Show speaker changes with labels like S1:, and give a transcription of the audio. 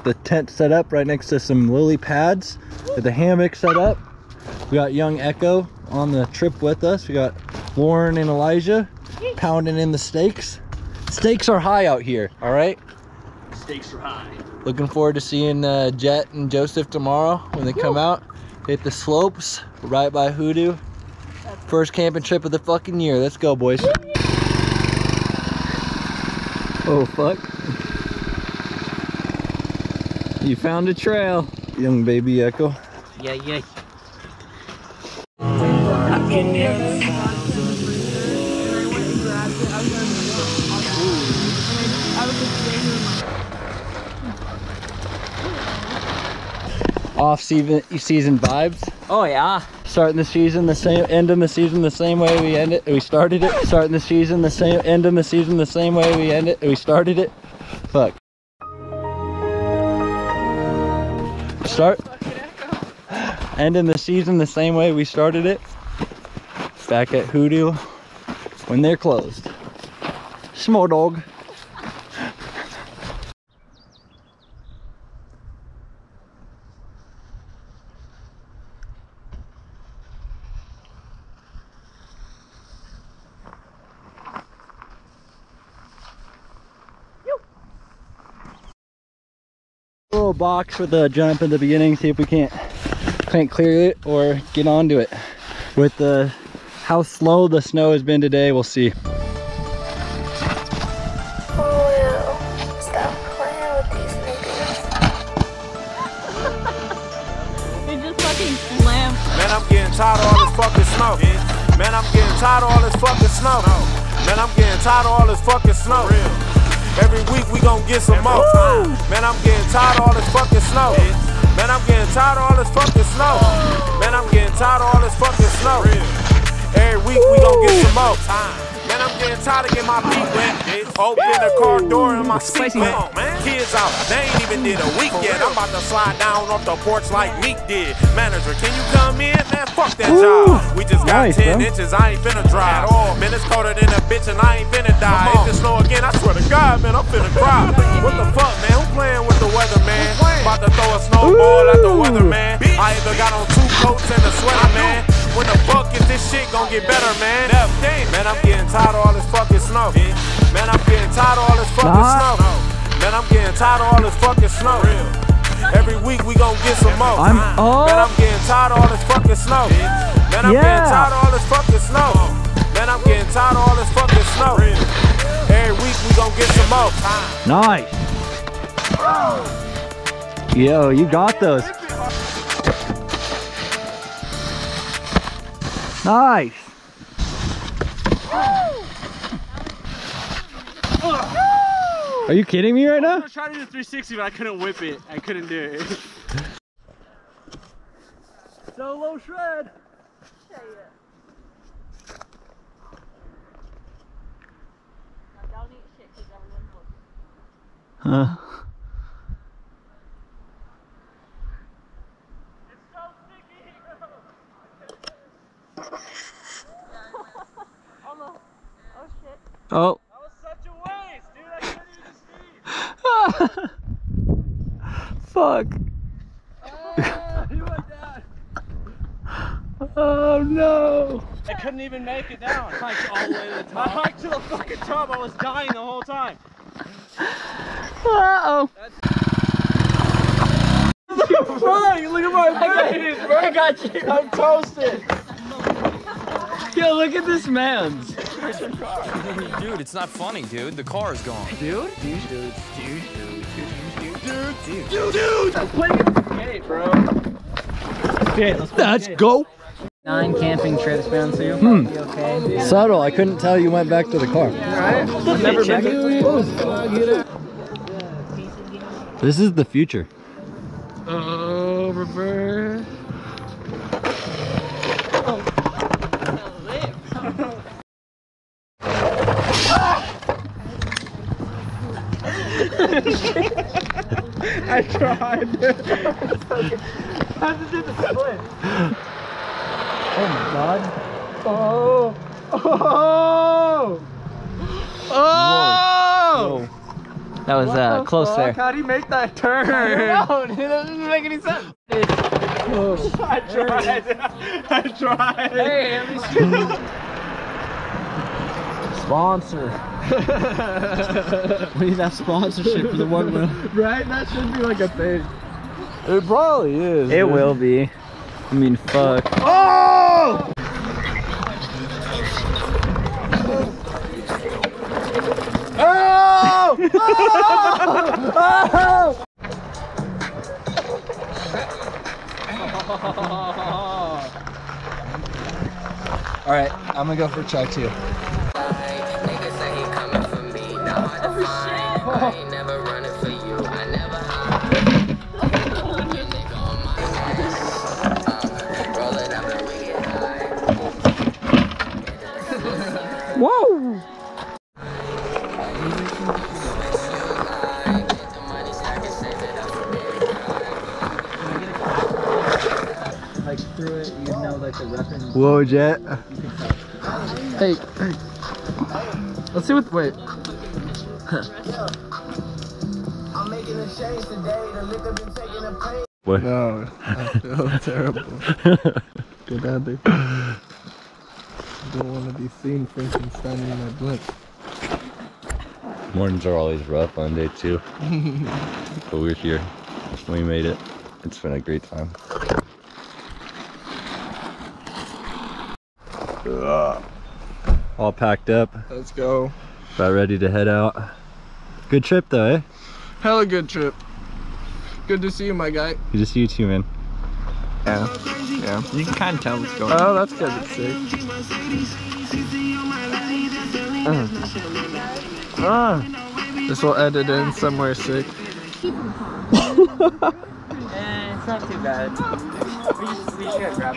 S1: The tent set up right next to some lily pads. With the hammock set up. We got young Echo on the trip with us. We got Lauren and Elijah pounding in the steaks. Stakes are high out here, all right?
S2: Stakes are high.
S1: Looking forward to seeing Jet and Joseph tomorrow when they come out. Hit the slopes right by Hoodoo. First camping trip of the fucking year. Let's go, boys. Oh, fuck. You found a trail. Young baby Echo.
S2: Yeah, yeah.
S1: Off-season vibes.
S2: Oh yeah.
S1: Starting the season the same, ending the season the same way we started it. Starting the season the same, ending the season the same way we started it. Fuck. Start. Ending the season the same way we started it. Back at Hoodoo when they're closed. Small dog. Little box with a jump in the beginning, see if we can't clear it or get onto it. With how slow the snow has been today, we'll see.
S3: Stop playing with these niggas.
S4: They just fucking slammed.
S5: Man, I'm getting tired of all this fucking snow. Man, I'm getting tired of all this fucking snow. Man, I'm getting tired of all this fucking snow. Every week we gon' get some more. Man, I'm getting tired of all this fucking snow. Man, I'm getting tired of all this fucking snow. Man, I'm getting tired of all this fucking snow. Every week we gon' get some more. Man, I'm getting tired of getting my feet wet. Open the car door and my seat wet. Kids out, they ain't even did a week yet. I'm about to slide down off the porch like Meek did. Manager, can you come in? Man, fuck that job. We just got 10 inches, I ain't finna dry at all. Man, it's colder than a bitch and I ain't finna die. If it snow again, I swear to God, man, I'm finna cry. What the fuck, man? Who playing with the weather, man? About to throw a snowball at the weather, man. I even got on 2 coats and a sweater, man. When the fuck is this shit gon' get better, man? Man, I'm getting tired of all this fucking snow. Man, I'm getting tired of all this fucking snow. Man, I'm getting tired of all this fucking snow. Every week we gon' get some more. Man, I'm getting tired of all this fucking snow. Man, I'm getting tired of all this fucking snow. Man, I'm getting tired of all this fucking snow. Every week we gon' get some more.
S1: Nice. Yo, you got those. Nice. Are you kidding me right now?
S2: I was trying to do 360, but I couldn't whip it. I couldn't do it. Solo shred.
S1: Huh. Oh.
S2: That was such a waste, dude. I couldn't even see.
S1: Fuck.
S2: He went down.
S1: Oh no.
S2: I couldn't even make it down. I hiked all the way to the top. I hiked to the fucking top. I was dying the whole time.
S1: Uh-oh.
S2: Fine, look at my face, bro.
S1: I got you.
S2: I'm toasted.
S1: Yo, look at this man's.
S6: Dude, it's not funny, dude. The car is gone.
S2: Dude.
S6: Dude.
S2: Get it, bro.
S1: Okay, let's go.
S7: 9 camping trips been through. Okay.
S1: Subtle. I couldn't tell you went back to the car.
S2: Alright. Never been.
S1: This is the future.
S2: Oh, reverse. I tried. How did it split?
S1: Oh my god.
S2: Oh! Oh! Oh!
S1: Whoa.
S7: That was close there.
S2: How'd he make that turn?
S7: No, dude, that doesn't make any sense.
S2: I tried. I tried.
S7: Hey, at least sponsor. We need that sponsorship for the one wheel.
S2: Right? That should be like a thing.
S1: It probably is.
S7: It will be. I mean, fuck.
S1: Oh! Oh! Oh! All right, I'm gonna go for try two.
S7: Whoa! Like through it, you know, like the weapon.
S1: Whoa, Jet.
S2: Hey, hey. Let's see what. Wait.
S1: What?
S2: No, I feel terrible. Good Andy. I don't want to be seen freaking standing in my blink.
S1: Mornings are always rough on day two, but we're here. We made it. It's been a great time. All packed up,
S2: Let's go.
S1: about ready to head out. Good trip though, eh?
S2: Hella good trip. Good to see you, my guy.
S1: Good to see you too, man.
S2: Yeah. Yeah.
S7: You can kind of tell what's going on.
S2: Oh, that's good. It's sick. This will edit in somewhere sick.
S7: It's not too bad. We should grab